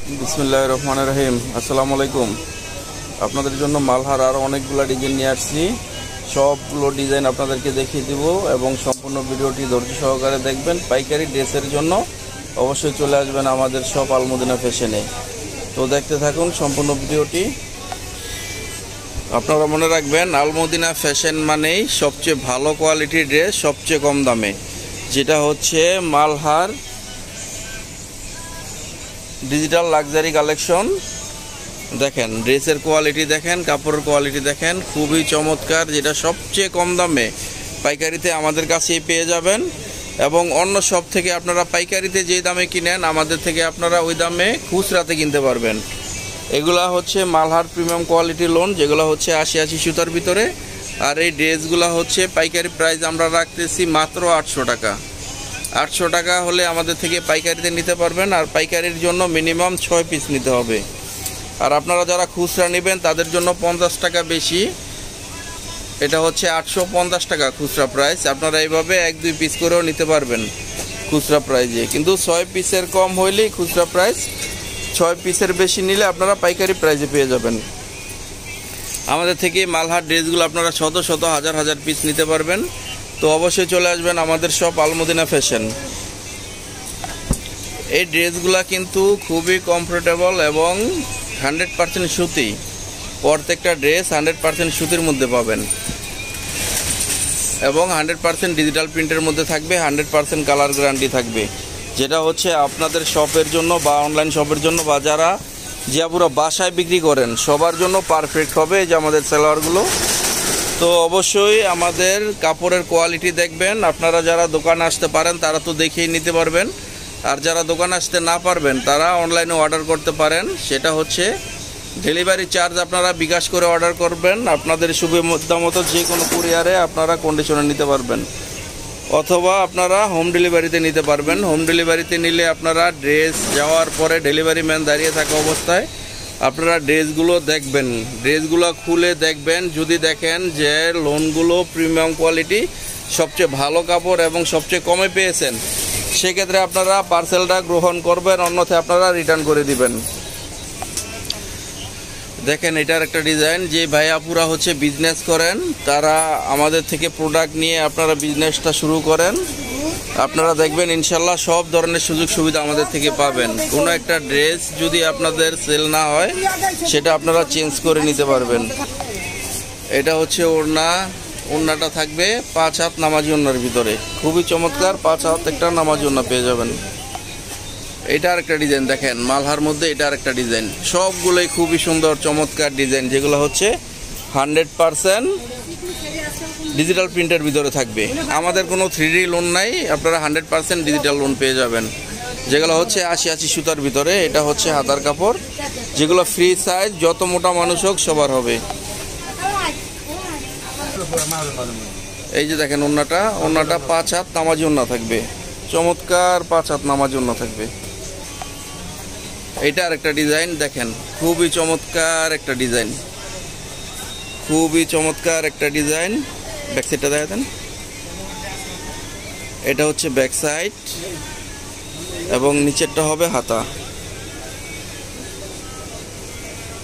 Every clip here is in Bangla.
বিসমিল্লাহির রহমানির রহিম। আসসালামু আলাইকুম। আপনাদের জন্য মালহার আরও অনেকগুলো ডিজাইন নিয়ে আসছি। সবগুলো ডিজাইন আপনাদেরকে দেখিয়ে দিব এবং সম্পূর্ণ ভিডিওটি ধৈর্য সহকারে দেখবেন। পাইকারি ড্রেসের জন্য অবশ্যই চলে আসবেন আমাদের শপ আলমদিনা ফ্যাশনে। তো দেখতে থাকুন সম্পূর্ণ ভিডিওটি। আপনারা মনে রাখবেন, আলমদিনা ফ্যাশন মানেই সবচেয়ে ভালো কোয়ালিটির ড্রেস সবচেয়ে কম দামে, যেটা হচ্ছে মালহার ডিজিটাল লাক্সারি কালেকশন। দেখেন ড্রেসের কোয়ালিটি দেখেন, কাপড়ের কোয়ালিটি দেখেন, খুবই চমৎকার, যেটা সবচেয়ে কম দামে পাইকারিতে আমাদের কাছেই পেয়ে যাবেন। এবং অন্য সব থেকে আপনারা পাইকারিতে যে দামে কিনেন, আমাদের থেকে আপনারা ওই দামে খুচরাতে কিনতে পারবেন। এগুলা হচ্ছে মালহার প্রিমিয়াম কোয়ালিটি লোন, যেগুলো হচ্ছে ৮০ সুতার ভিতরে। আর এই ড্রেসগুলো হচ্ছে পাইকারি প্রাইস আমরা রাখতেছি মাত্র ৮০০ টাকা। ৮০০ টাকা হলে আমাদের থেকে পাইকারিতে নিতে পারবেন। আর পাইকারির জন্য মিনিমাম ৬ পিস নিতে হবে। আর আপনারা যারা খুচরা নেবেন তাদের জন্য ৫০ টাকা বেশি, এটা হচ্ছে ৮৫০ টাকা খুচরা প্রাইস। আপনারা এইভাবে ১-২ পিস করেও নিতে পারবেন খুচরা প্রাইজে, কিন্তু ৬ পিসের কম হইলেই খুচরা প্রাইস, ৬ পিসের বেশি নিলে আপনারা পাইকারি প্রাইজে পেয়ে যাবেন। আমাদের থেকে মালহার ড্রেসগুলো আপনারা শত শত হাজার হাজার পিস নিতে পারবেন। তো অবশ্যই চলে আসবেন আমাদের শপ আলমদিনা ফ্যাশন। এই ড্রেসগুলা কিন্তু খুবই কমফোর্টেবল এবং 100% সুতি। প্রত্যেকটা ড্রেস 100% সুতির মধ্যে পাবেন এবং 100% ডিজিটাল প্রিন্টের মধ্যে থাকবে, 100% কালার গ্যারান্টি থাকবে, যেটা হচ্ছে আপনাদের শপের জন্য বা অনলাইন শপের জন্য বা যারা পুরো বাসায় বিক্রি করেন সবার জন্য পারফেক্ট হবে এই যে আমাদের সালোয়ারগুলো। তো অবশ্যই আমাদের কাপড়ের কোয়ালিটি দেখবেন। আপনারা যারা দোকানে আসতে পারেন তারা তো দেখেই নিতে পারবেন, আর যারা দোকানে আসতে না পারবেন তারা অনলাইনে অর্ডার করতে পারেন। সেটা হচ্ছে ডেলিভারি চার্জ আপনারা বিকাশ করে অর্ডার করবেন, আপনাদের সুবিধা মতো যে কোনো কুরিয়ারে আপনারা কন্ডিশনে নিতে পারবেন, অথবা আপনারা হোম ডেলিভারিতে নিতে পারবেন। হোম ডেলিভারিতে নিলে আপনারা ড্রেস যাওয়ার পরে ডেলিভারি ম্যান দাঁড়িয়ে থাকা অবস্থায় আপনারা ড্রেসগুলো দেখবেন, ড্রেসগুলো খুলে দেখবেন। যদি দেখেন যে লোনগুলো প্রিমিয়াম কোয়ালিটি, সবচেয়ে ভালো কাপড় এবং সবচেয়ে কমে পেয়েছেন, সেক্ষেত্রে আপনারা পার্সেলটা গ্রহণ করবেন, অন্যথায় আপনারা রিটার্ন করে দিবেন। দেখেন এটার একটা ডিজাইন, যে ভাই আপুরা হচ্ছে বিজনেস করেন তারা আমাদের থেকে প্রোডাক্ট নিয়ে আপনারা বিজনেসটা শুরু করেন, আপনারা দেখবেন ইনশাল্লাহ সব ধরনের সুযোগ সুবিধা আমাদের থেকে পাবেন। কোনো একটা ড্রেস যদি আপনাদের সেল না হয় সেটা আপনারা চেঞ্জ করে নিতে পারবেন। এটা হচ্ছে ওড়না, ওড়নাটা থাকবে ৫ হাত নামাজি ওড়নার ভিতরে, খুবই চমৎকার, ৫ হাত একটা নামাজি ওড়না পেয়ে যাবেন। এটা আর একটা ডিজাইন দেখেন মালহার মধ্যে, এটা আর একটা ডিজাইন, সবগুলোই খুবই সুন্দর চমৎকার ডিজাইন, যেগুলো হচ্ছে 100% ডিজিটাল প্রিন্টের ভিতরে থাকবে। আমাদের কোনো 3D লোন নাই, আপনারা 100% ডিজিটাল লোন পেয়ে যাবেন, যেগুলো হচ্ছে ৮০ সুতার ভিতরে। এটা হচ্ছে হাতার কাপড়, যেগুলো ফ্রি সাইজ, যত মোটা মানুষ হোক সবার হবে। এই যে দেখেন ওড়নাটা, ওড়নাটা ৫ হাত নামাজি ওড়না থাকবে, চমৎকার ৫ হাত নামাজি ওড়না থাকবে। এটা আর একটা ডিজাইন দেখেন, খুবই চমৎকার একটা ডিজাইন, খুবই চমৎকার একটা ডিজাইন। ব্যাক সাইডটা দেখা দেন, এটা হচ্ছে ব্যাক সাইড এবং নিচেরটা হবে হাতা।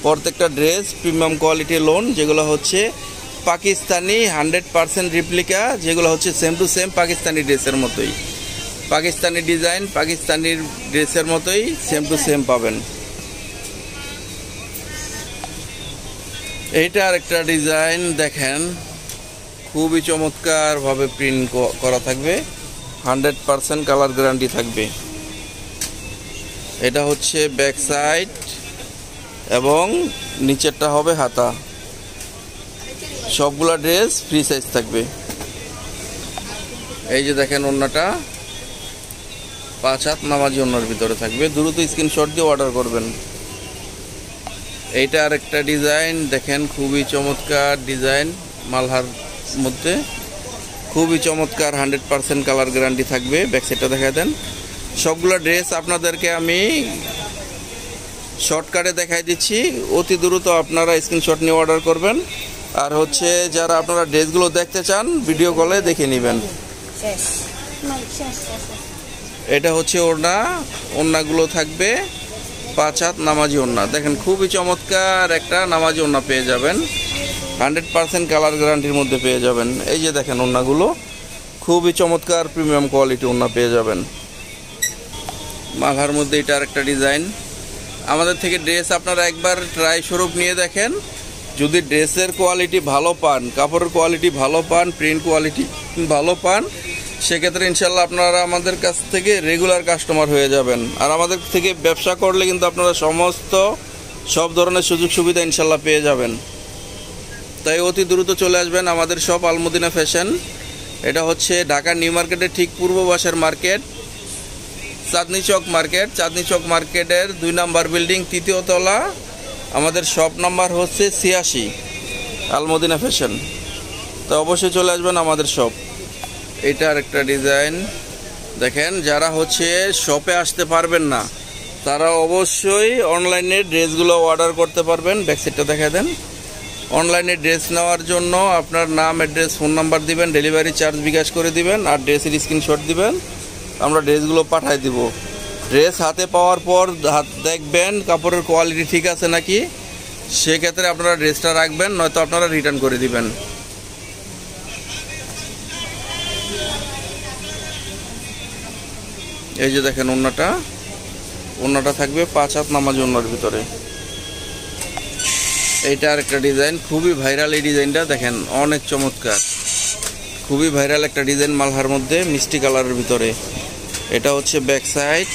প্রত্যেকটা ড্রেস প্রিমিয়াম কোয়ালিটির লোন, যেগুলো হচ্ছে পাকিস্তানি 100% রিপ্লিকা, যেগুলো হচ্ছে সেম টু সেম পাকিস্তানি ড্রেসের মতোই, পাকিস্তানি ডিজাইন পাকিস্তানির ড্রেসের মতোই সেম টু সেম পাবেন। এইটা আর একটা ডিজাইন দেখেন, খুবই চমৎকারভাবে প্রিন্ট করা থাকবে, 100% কালার গ্যারান্টি থাকবে। এটা হচ্ছে ব্যাক সাইড এবং নিচেরটা হবে হাতা। সবগুলা ড্রেস ফ্রি সাইজ থাকবে। এই যে দেখেন ওড়নাটা ৫ হাত নামাজি ওড়নার ভিতরে থাকবে, দ্রুত স্ক্রিনশট দিয়ে অর্ডার করবেন। এইটা আর একটা ডিজাইন দেখেন, খুবই চমৎকার ডিজাইন, মালহার মধ্যে খুবই চমৎকার, 100% কালার গ্যারান্টি থাকবে। ব্যাক সাইডটা দেখা দেন। সবগুলো ড্রেস আপনাদেরকে আমি শর্টকাটে দেখাই দিচ্ছি, অতি দ্রুত আপনারা স্ক্রিনশট নিয়ে অর্ডার করবেন। আর হচ্ছে যারা আপনারা ড্রেসগুলো দেখতে চান ভিডিও কলে দেখে নেবেন। এটা হচ্ছে ওড়না, ওড়নাগুলো থাকবে 5 হাত নামাজি ওড়না। দেখেন খুবই চমৎকার একটা নামাজি ওড়না পেয়ে যাবেন, 100% কালার গ্যারান্টির মধ্যে পেয়ে যাবেন। এই যে দেখেন ওড়নাগুলো খুবই চমৎকার প্রিমিয়াম কোয়ালিটি ওড়না পেয়ে যাবেন। মালহার মধ্যে এটা আরেকটা ডিজাইন। আমাদের থেকে ড্রেস আপনারা একবার ট্রাই স্বরূপ নিয়ে দেখেন, যদি ড্রেসের কোয়ালিটি ভালো পান, কাপড়ের কোয়ালিটি ভালো পান, প্রিন্ট কোয়ালিটি ভালো পান, সেক্ষেত্রে ইনশাল্লাহ আপনারা আমাদের কাছ থেকে রেগুলার কাস্টমার হয়ে যাবেন। আর আমাদের থেকে ব্যবসা করলে কিন্তু আপনারা সব ধরনের সুযোগ সুবিধা ইনশাল্লাহ পেয়ে যাবেন। তাই অতি দ্রুত চলে আসবেন আমাদের শপ আলমদিনা ফ্যাশন। এটা হচ্ছে ঢাকা নিউ মার্কেটের ঠিক পূর্ব পাশের মার্কেট, চাঁদনি চক মার্কেটের 2 নম্বর বিল্ডিং, 3য় তলা। আমাদের শপ নাম্বার হচ্ছে 86, আলমদিনা ফ্যাশন। তো অবশ্যই চলে আসবেন আমাদের শপ। এটা আরেকটা ডিজাইন। দেখেন যারা হচ্ছে শপে আসতে পারবেন না, তারা অবশ্যই অনলাইনে ড্রেসগুলো অর্ডার করতে পারবেন। ব্যাকসাইডটা দেখা দেন। অনলাইনে ড্রেস নেওয়ার জন্য আপনার নাম, অ্যাড্রেস, ফোন নাম্বার দিবেন, ডেলিভারি চার্জ বিকাশ করে দিবেন, আর ড্রেসের স্ক্রিনশট দিবেন, আমরা ড্রেসগুলো পাঠিয়ে দিব। ড্রেস হাতে পাওয়ার পর দেখবেন কাপড়ের কোয়ালিটি ঠিক আছে নাকি, সেক্ষেত্রে আপনারা ড্রেসটা রাখবেন, নয়তো আপনারা রিটার্ন করে দিবেন। এই যে দেখেন ওড়নাটা থাকবে 5 হাত নামাজি ওড়নার ভিতরে। এইটা আরেকটা ডিজাইন, খুবই ভাইরাল এই ডিজাইনটা। দেখেন অনেক চমৎকার, খুবই ভাইরাল একটা ডিজাইন মালহার মধ্যে, মিষ্টি কালারের ভিতরে। এটা হচ্ছে ব্যাক সাইড,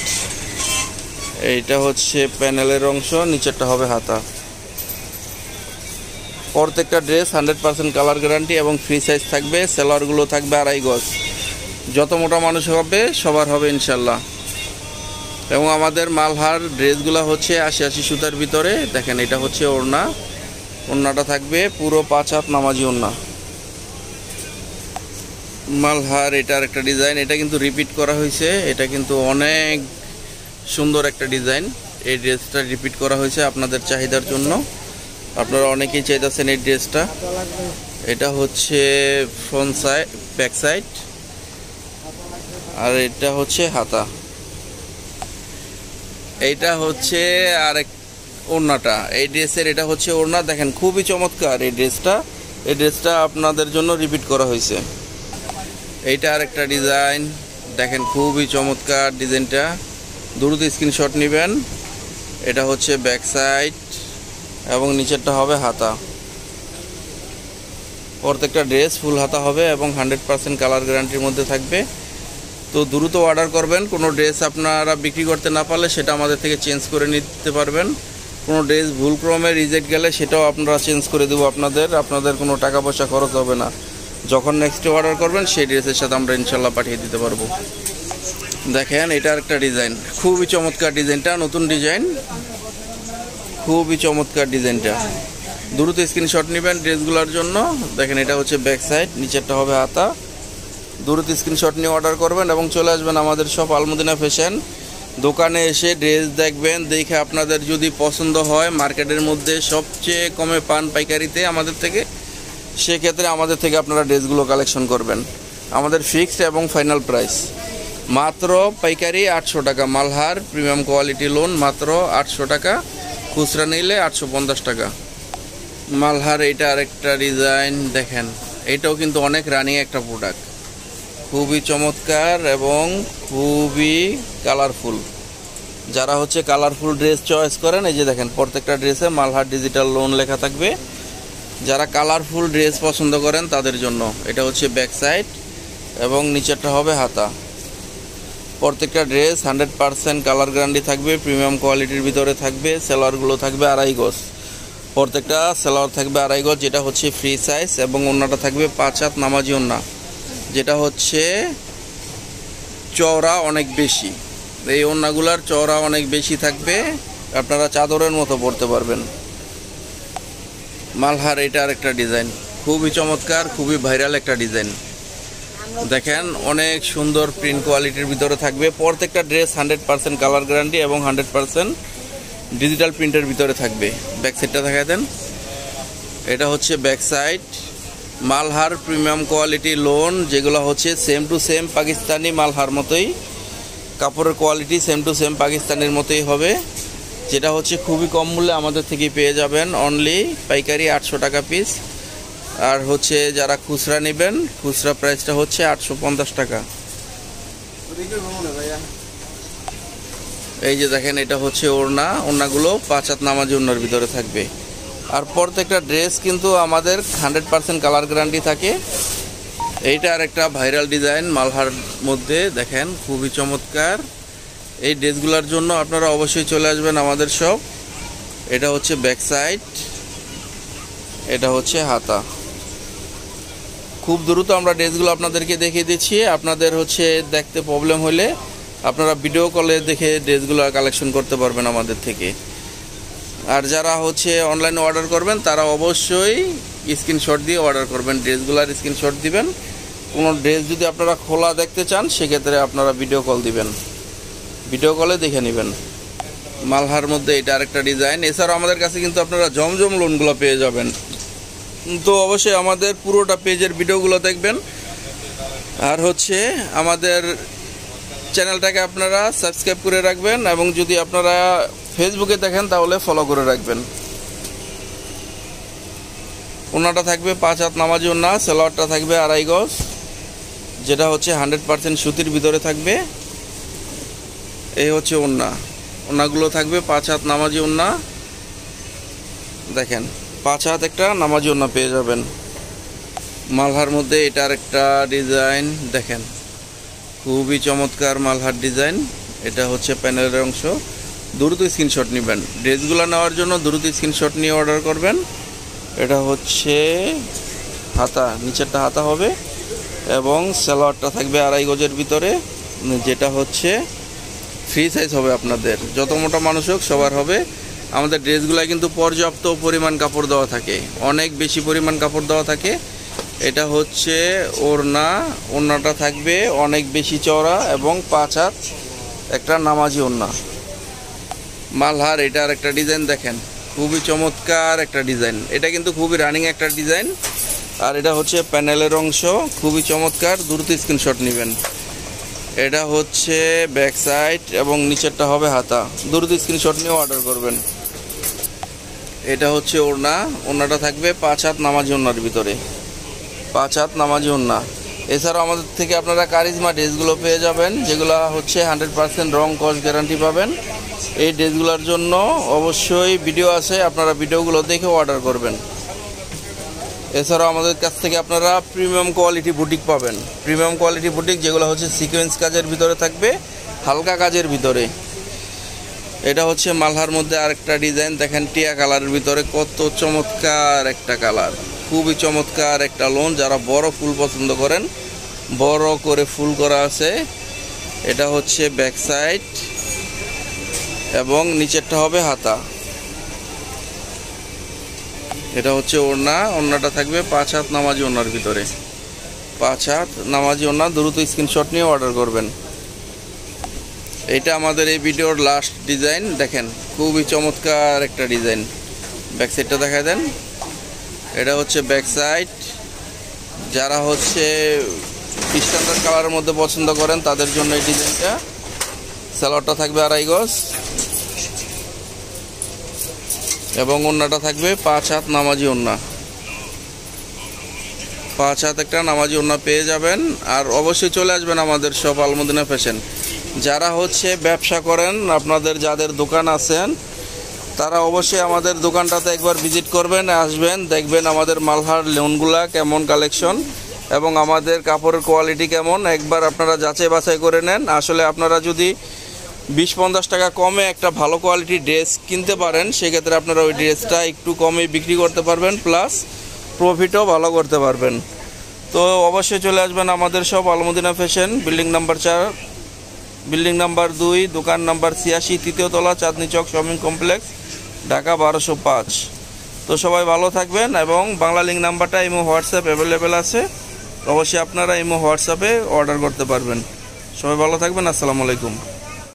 এইটা হচ্ছে প্যানেলের অংশ, নিচেরটা হবে হাতা। প্রত্যেকটা ড্রেস 100% কালার গ্যারান্টি এবং ফ্রি সাইজ থাকবে। সেলারগুলো থাকবে 2.5 গজ। যত মোটা মানুষ হবে সবার হবে ইনশাল্লাহ। এবং আমাদের মালহার ড্রেসগুলো হচ্ছে 80 সুতার ভিতরে। দেখেন এটা হচ্ছে ওড়নাটা থাকবে পুরো 5 হাত নামাজি ওড়না। মালহার এটা আরেকটা ডিজাইন, এটা কিন্তু রিপিট করা হয়েছে, এটা কিন্তু অনেক সুন্দর একটা ডিজাইন। এই ড্রেসটা রিপিট করা হয়েছে আপনাদের চাহিদার জন্য, আপনারা অনেকেই চাইতেছেন এই ড্রেসটা। এটা হচ্ছে ফ্রন্ট সাইড, ব্যাক সাইড, আর এটা হচ্ছে হাতা। এইটা হচ্ছে আরেক ওড়নাটা, এই ড্রেসের এটা হচ্ছে ওড়না। দেখেন খুবই চমৎকার এই ড্রেসটা আপনাদের জন্য রিপিট করা হয়েছে। এইটা আরেকটা ডিজাইন, দেখেন খুবই চমৎকার ডিজাইনটা, দ্রুত স্ক্রিনশট নেবেন। এটা হচ্ছে ব্যাক সাইড এবং নিচেরটা হবে হাতা। প্রত্যেকটা ড্রেস ফুল হাতা হবে এবং 100% কালার গ্যারান্টির মধ্যে থাকবে। তো দ্রুত অর্ডার করবেন। কোনো ড্রেস আপনারা বিক্রি করতে না পারলে সেটা আমাদের থেকে চেঞ্জ করে নিতে পারবেন। কোনো ড্রেস ভুলক্রমে রিজেক্ট গেলে সেটাও আপনারা চেঞ্জ করে দেবো আপনাদের কোনো টাকা পয়সা খরচ হবে না। যখন নেক্সট অর্ডার করবেন সেই ড্রেসের সাথে আমরা ইনশাল্লাহ পাঠিয়ে দিতে পারবো। দেখেন এটা একটা ডিজাইন, খুবই চমৎকার ডিজাইনটা, নতুন ডিজাইন, খুবই চমৎকার ডিজাইনটা। দ্রুত স্ক্রিনশট নেবেন ড্রেসগুলোর জন্য। দেখেন এটা হচ্ছে ব্যাক সাইড, নিচেরটা হবে হাতা। দ্রুত স্ক্রিনশট নিয়ে অর্ডার করবেন এবং চলে আসবেন আমাদের শপ আলমদিনা ফ্যাশন। দোকানে এসে ড্রেস দেখবেন, দেখে আপনাদের যদি পছন্দ হয়, মার্কেটের মধ্যে সবচেয়ে কমে পান পাইকারিতে আমাদের থেকে, সেক্ষেত্রে আমাদের থেকে আপনারা ড্রেসগুলো কালেকশন করবেন। আমাদের ফিক্সড এবং ফাইনাল প্রাইস মাত্র পাইকারি 800 টাকা। মালহার প্রিমিয়াম কোয়ালিটি লোন মাত্র 800 টাকা, খুচরা নিলে 850 টাকা। মালহার এটা আরেকটা ডিজাইন, দেখেন এটাও কিন্তু অনেক রানিং একটা প্রোডাক্ট, খুবই চমৎকার এবং খুবই কালারফুল। যারা হচ্ছে কালারফুল ড্রেস চয়েস করেন, এই যে দেখেন প্রত্যেকটা ড্রেসে মালহার ডিজিটাল লোন লেখা থাকবে। যারা কালারফুল ড্রেস পছন্দ করেন তাদের জন্য। এটা হচ্ছে ব্যাক সাইড এবং নিচেরটা হবে হাতা। প্রত্যেকটা ড্রেস 100% কালার গ্যারান্টি থাকবে, প্রিমিয়াম কোয়ালিটির ভিতরে থাকবে। সেলারগুলো থাকবে 2.5 গজ, প্রত্যেকটা সেলার থাকবে 2.5 গজ, যেটা হচ্ছে ফ্রি সাইজ। এবং ওড়নাটা থাকবে 5 হাত নামাজি ওড়না, যেটা হচ্ছে চওড়া অনেক বেশি। এই ওড়নাগুলার চওড়া অনেক বেশি থাকবে, আপনারা চাদরের মতো পরতে পারবেন। মালহার এটা আরেকটা ডিজাইন, খুবই চমৎকার, খুবই ভাইরাল একটা ডিজাইন। দেখেন অনেক সুন্দর প্রিন্ট কোয়ালিটির ভিতরে থাকবে। প্রত্যেকটা ড্রেস 100% কালার গ্যারান্টি এবং 100% ডিজিটাল প্রিন্টের ভিতরে থাকবে। ব্যাক সাইডটা দেখা দেন। এটা হচ্ছে back side. Malhar premium quality loan, যেগুলো হচ্ছে same to same Pakistani Malhar মতোই, কাপড়ের কোয়ালিটি সেম টু সেম পাকিস্তানের মতোই হবে। যেটা হচ্ছে খুবই কম মূল্যে আমাদের থেকে পেয়ে যাবেন। অনলি পাইকারি 800 টাকা পিস, আর হচ্ছে যারা খুচরা নেবেন খুচরা প্রাইসটা হচ্ছে 850 টাকা। এই যে দেখেন, এটা হচ্ছে ওড়না, ওড়নাগুলো 5 হাত নামাজি ওড়নার ভিতরে থাকবে। আর প্রত্যেকটা ড্রেস কিন্তু আমাদের 100% কালার গ্যারান্টি থাকে। এইটা আর একটা ভাইরাল ডিজাইন মালহার মধ্যে, দেখেন খুবই চমৎকার। এই ড্রেসগুলোর জন্য আপনারা অবশ্যই চলে আসবেন আমাদের শপ। এটা হচ্ছে ব্যাক সাইড, এটা হচ্ছে হাতা। খুব দ্রুত আমরা ড্রেসগুলো আপনাদেরকে দেখিয়ে দিচ্ছি। আপনাদের হচ্ছে দেখতে প্রবলেম হলে আপনারা ভিডিও কলে দেখে ড্রেসগুলো কালেকশন করতে পারবেন আমাদের থেকে। আর যারা হচ্ছে অনলাইনে অর্ডার করবেন তারা অবশ্যই স্ক্রিনশট দিয়ে অর্ডার করবেন, ড্রেসগুলোর স্ক্রিনশট দিবেন। কোনো ড্রেস যদি আপনারা খোলা দেখতে চান সেক্ষেত্রে আপনারা ভিডিও কল দিবেন, ভিডিও কলে দেখে নেবেন। মালহার মধ্যে এটা আরেকটা ডিজাইন। এছাড়াও আমাদের কাছে কিন্তু আপনারা জমজম লোনগুলো পেয়ে যাবেন। তো অবশ্যই আমাদের পুরোটা পেজের ভিডিওগুলো দেখবেন। আর হচ্ছে আমাদের চ্যানেলটাকে আপনারা সাবস্ক্রাইব করে রাখবেন, এবং যদি আপনারা ফেসবুকে দেখেন তাহলে ফলো করে রাখবেন। ওড়নাটা থাকবে 5 হাত নামাজি ওড়না, সালোয়ারটা থাকবে 2.5 গজ, যেটা হচ্ছে 100% সুতির ভিতরে থাকবে। এই হচ্ছে ওড়না, ওড়নাগুলো থাকবে 5 হাত নামাজি ওড়না। দেখেন 5 হাত একটা নামাজি ওড়না পেয়ে যাবেন মালহার মধ্যে। এটা আরেকটা ডিজাইন, দেখেন খুবই চমৎকার মালহার ডিজাইন। এটা হচ্ছে প্যানেলের অংশ। দ্রুত স্ক্রিনশট নেবেন, ড্রেসগুলো নেওয়ার জন্য দ্রুত স্ক্রিনশট নিয়ে অর্ডার করবেন। এটা হচ্ছে হাতা, নিচেরটা হাতা হবে, এবং সালোয়ারটা থাকবে 2.5 গজের ভিতরে, যেটা হচ্ছে ফ্রি সাইজ হবে। আপনাদের যত মোটা মানুষ হোক সবার হবে। আমাদের ড্রেসগুলো কিন্তু পর্যাপ্ত পরিমাণ কাপড় দেওয়া থাকে, অনেক বেশি পরিমাণ কাপড় দেওয়া থাকে। এটা হচ্ছে ওড়না, ওড়নাটা থাকবে অনেক বেশি চওড়া এবং 5 হাত একটা নামাজি ওড়না। মালহার এটা আর একটা ডিজাইন, দেখেন খুবই চমৎকার একটা ডিজাইন। এটা কিন্তু খুবই রানিং একটা ডিজাইন। আর এটা হচ্ছে প্যানেলের অংশ, খুবই চমৎকার, দ্রুত স্ক্রিনশট নেবেন। এটা হচ্ছে ব্যাক সাইড এবং নিচেরটা হবে হাতা, দ্রুত স্ক্রিনশট নিয়ে অর্ডার করবেন। এটা হচ্ছে ওড়না, ওড়নাটা থাকবে 5 হাত নামাজি ওড়নার ভিতরে, 5 হাত নামাজি ওড়না। এছাড়াও আমাদের থেকে আপনারা কারিজমা ড্রেসগুলো পেয়ে যাবেন, যেগুলো হচ্ছে 100% রং কস্ট গ্যারান্টি পাবেন। এই ড্রেসগুলোর জন্য অবশ্যই ভিডিও আছে, আপনারা ভিডিওগুলো দেখে অর্ডার করবেন। এছাড়াও আমাদের কাছ থেকে আপনারা প্রিমিয়াম কোয়ালিটি বুটিক পাবেন, প্রিমিয়াম কোয়ালিটি বুটিক যেগুলো হচ্ছে সিকোয়েন্স কাজের ভিতরে থাকবে, হালকা কাজের ভিতরে। এটা হচ্ছে মালহার মধ্যে আরেকটা ডিজাইন, দেখেন টিয়া কালারের ভিতরে কত চমৎকার একটা কালার, খুবই চমৎকার একটা লোন। যারা বড় ফুল পছন্দ করেন, বড় করে ফুল করা আছে। এটা হচ্ছে ব্যাক সাইড এবং নিচেরটা হবে হাতা। এটা হচ্ছে ওড়না, ওড়নাটা থাকবে 5 হাত নামাজি ওড়নার ভিতরে, 5 হাত নামাজি ওড়না। দ্রুত স্ক্রিনশট নিয়ে অর্ডার করবেন। এটা আমাদের এই ভিডিওর লাস্ট ডিজাইন, দেখেন খুবই চমৎকার একটা ডিজাইন। ব্যাক সাইডটা দেখা দেন, এটা হচ্ছে ব্যাক সাইড। যারা হচ্ছে স্ট্যান্ডার্ড কালারের মধ্যে পছন্দ করেন তাদের জন্য এই ডিজাইনটা। সালোয়ারটা থাকবে 2.5 গজ এবং ওড়নাটা থাকবে 5 হাত নামাজি ওড়না, 5 হাত একটা নামাজি ওড়না পেয়ে যাবেন। আর অবশ্যই চলে আসবেন আমাদের শপ আলমদিনা ফ্যাশন। যারা হচ্ছে ব্যবসা করেন, আপনাদের যাদের দোকান আছেন, তারা অবশ্যই আমাদের দোকানটাতে একবার ভিজিট করবেন, আসবেন, দেখবেন আমাদের মালহার লোনগুলা কেমন কালেকশন এবং আমাদের কাপড়ের কোয়ালিটি কেমন। একবার আপনারা যাচাই বাছাই করে নেন। আসলে আপনারা যদি 20-50 টাকা কমে একটা ভালো কোয়ালিটির ড্রেস কিনতে পারেন, সেক্ষেত্রে আপনারা ওই ড্রেসটা একটু কমে বিক্রি করতে পারবেন, প্লাস প্রফিটও ভালো করতে পারবেন। তো অবশ্যই চলে আসবেন আমাদের সব Al Madina fashion, building number 4, building number 2, দোকান নাম্বার 86, তৃতীয় তলা, চাঁদনি চক শপিং কমপ্লেক্স, ঢাকা 1205। তো সবাই ভালো থাকবেন, এবং বাংলা লিঙ্ক নাম্বারটা ইমো হোয়াটসঅ্যাপ অ্যাভেলেবেল আছে, অবশ্যই আপনারা ইমো হোয়াটসঅ্যাপে অর্ডার করতে পারবেন। সবাই ভালো থাকবেন, আসসালামু আলাইকুম।